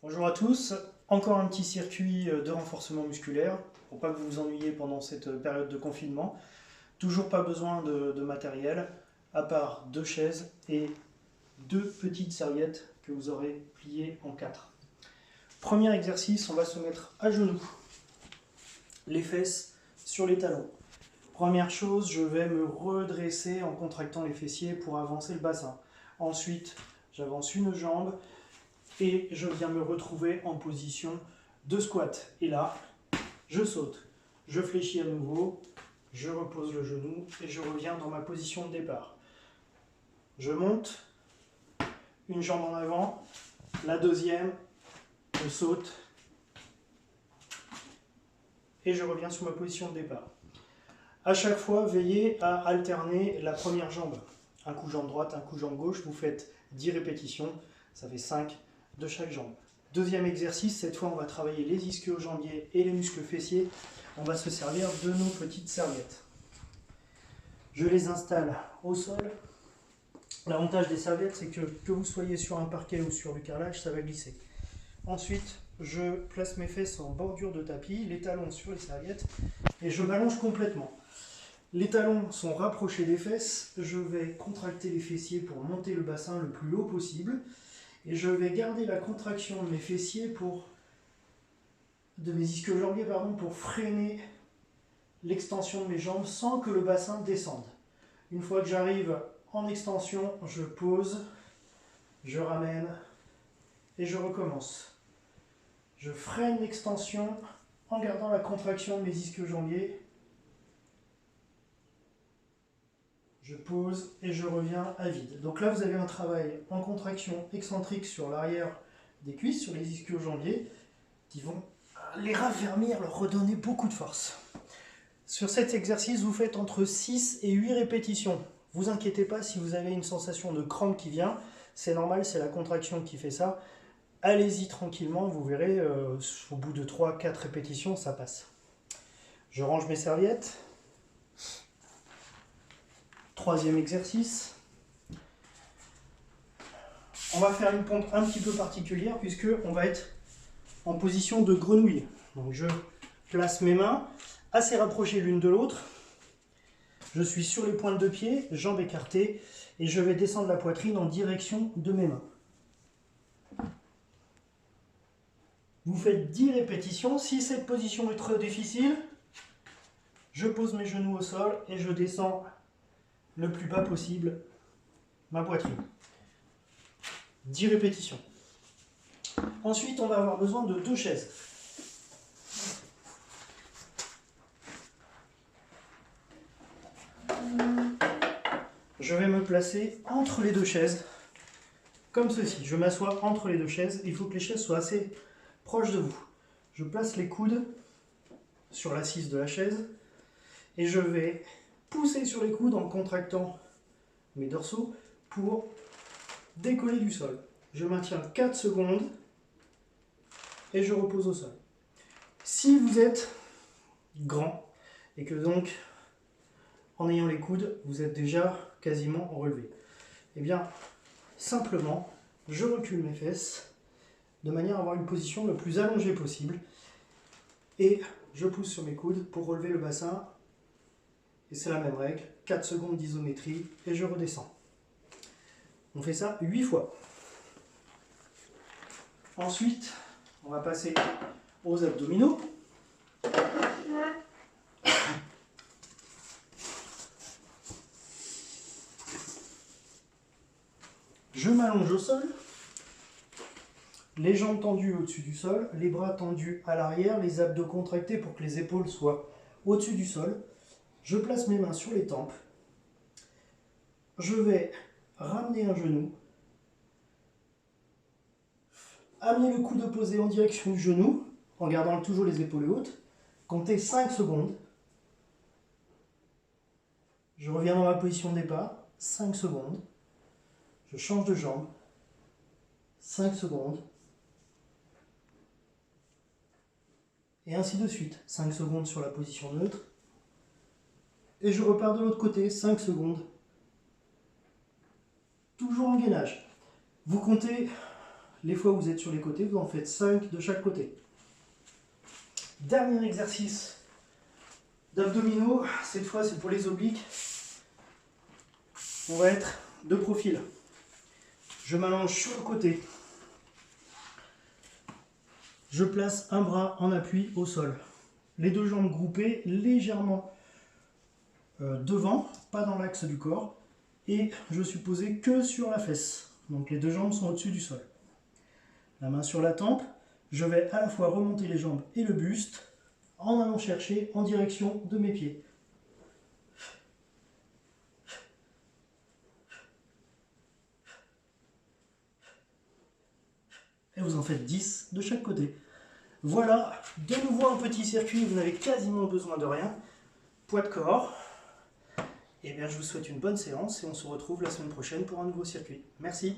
Bonjour à tous, encore un petit circuit de renforcement musculaire pour pas que vous vous ennuyiez pendant cette période de confinement. Toujours pas besoin de matériel, à part deux chaises et deux petites serviettes que vous aurez pliées en quatre. Premier exercice, on va se mettre à genoux, les fesses sur les talons. Première chose, je vais me redresser en contractant les fessiers pour avancer le bassin. Ensuite, j'avance une jambe et je viens me retrouver en position de squat. Et là, je saute, je fléchis à nouveau, je repose le genou et je reviens dans ma position de départ. Je monte, une jambe en avant, la deuxième, je saute et je reviens sur ma position de départ. À chaque fois, veillez à alterner la première jambe. Un coup jambe droite, un coup jambe gauche, vous faites 10 répétitions, ça fait 5 de chaque jambe. Deuxième exercice, cette fois on va travailler les ischio-jambiers et les muscles fessiers. On va se servir de nos petites serviettes. Je les installe au sol. L'avantage des serviettes, c'est que vous soyez sur un parquet ou sur du carrelage, ça va glisser. Ensuite, je place mes fesses en bordure de tapis, les talons sur les serviettes, et je m'allonge complètement. Les talons sont rapprochés des fesses, je vais contracter les fessiers pour monter le bassin le plus haut possible, et je vais garder la contraction de mes fessiers de mes ischio-jambiers pour freiner l'extension de mes jambes sans que le bassin descende. Une fois que j'arrive en extension, je pose, je ramène et je recommence. Je freine l'extension en gardant la contraction de mes ischio-jambiers. Je pose et je reviens à vide. Donc là, vous avez un travail en contraction excentrique sur l'arrière des cuisses, sur les ischio-jambiers, qui vont les raffermir, leur redonner beaucoup de force. Sur cet exercice, vous faites entre 6 et 8 répétitions. Vous inquiétez pas si vous avez une sensation de crampe qui vient, c'est normal, c'est la contraction qui fait ça. Allez-y tranquillement, vous verrez, au bout de 3-4 répétitions, ça passe. Je range mes serviettes. Troisième exercice. On va faire une pompe un petit peu particulière puisqu'on va être en position de grenouille. Donc je place mes mains assez rapprochées l'une de l'autre. Je suis sur les pointes de pied, jambes écartées, et je vais descendre la poitrine en direction de mes mains. Vous faites 10 répétitions. Si cette position est trop difficile, je pose mes genoux au sol et je descends le plus bas possible ma poitrine. 10 répétitions. Ensuite, on va avoir besoin de deux chaises. Je vais me placer entre les deux chaises, comme ceci. Je m'assois entre les deux chaises. Il faut que les chaises soient assez proches de vous. Je place les coudes sur l'assise de la chaise et je vais pousser sur les coudes en contractant mes dorsaux pour décoller du sol. Je maintiens 4 secondes et je repose au sol. Si vous êtes grand et que donc en ayant les coudes, vous êtes déjà quasiment relevé, eh bien simplement je recule mes fesses de manière à avoir une position le plus allongée possible et je pousse sur mes coudes pour relever le bassin. Et c'est la même règle, 4 secondes d'isométrie et je redescends. On fait ça 8 fois. Ensuite, on va passer aux abdominaux. Je m'allonge au sol, les jambes tendues au-dessus du sol, les bras tendus à l'arrière, les abdos contractés pour que les épaules soient au-dessus du sol. Je place mes mains sur les tempes. Je vais ramener un genou, amener le coude opposé en direction du genou, en gardant toujours les épaules hautes. Comptez 5 secondes. Je reviens dans ma position de départ. 5 secondes. Je change de jambe. 5 secondes. Et ainsi de suite. 5 secondes sur la position neutre. Et je repars de l'autre côté. 5 secondes. Toujours en gainage. Vous comptez les fois où vous êtes sur les côtés, vous en faites 5 de chaque côté. Dernier exercice d'abdominaux, cette fois c'est pour les obliques. On va être de profil. Je m'allonge sur le côté. Je place un bras en appui au sol. Les deux jambes groupées légèrement devant, pas dans l'axe du corps. Et je suis posé que sur la fesse. Donc les deux jambes sont au-dessus du sol. La main sur la tempe. Je vais à la fois remonter les jambes et le buste en allant chercher en direction de mes pieds. Et vous en faites 10 de chaque côté. Voilà, de nouveau un petit circuit, vous n'avez quasiment besoin de rien. Poids de corps. Et bien je vous souhaite une bonne séance et on se retrouve la semaine prochaine pour un nouveau circuit. Merci.